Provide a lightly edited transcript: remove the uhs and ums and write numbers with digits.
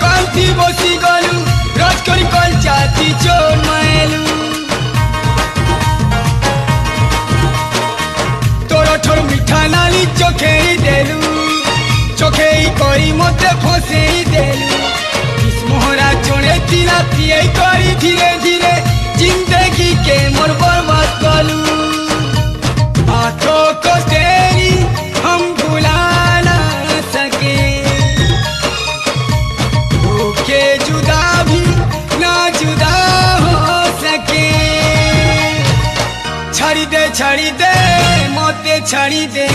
कांति बसी गलू रज करी कल चाची चोर मायलू तोर ठोर मिठा नाली चोखे देलू चोखे करी मते फसे देलू इस मोहरा चोड़े तिला पिए करी धीरे धीरे जिंदगी के मोर बर्बाद कलू हाथों को तेरी हम भुला ना सके के जुदा भी ना जुदा हो सके छड़ी दे मोते छड़ी दे।